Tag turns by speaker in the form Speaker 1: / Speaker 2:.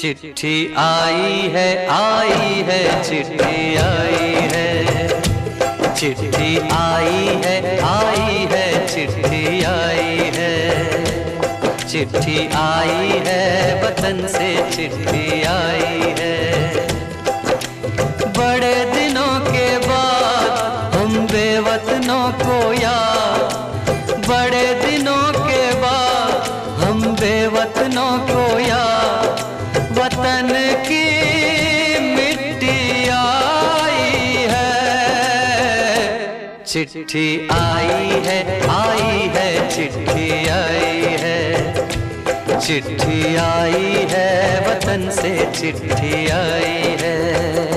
Speaker 1: चिट्ठी आई है चिट्ठी आई है, चिट्ठी आई है चिट्ठी आई है, चिट्ठी आई है वतन से चिट्ठी आई है। बड़े दिनों के बाद हम बेवतनों को याद, बड़े दिनों के बाद हम बेवतनों को याद, वतन की मिट्टी आई है। चिट्ठी आई है चिट्ठी आई है, चिट्ठी आई है वतन से चिट्ठी आई है।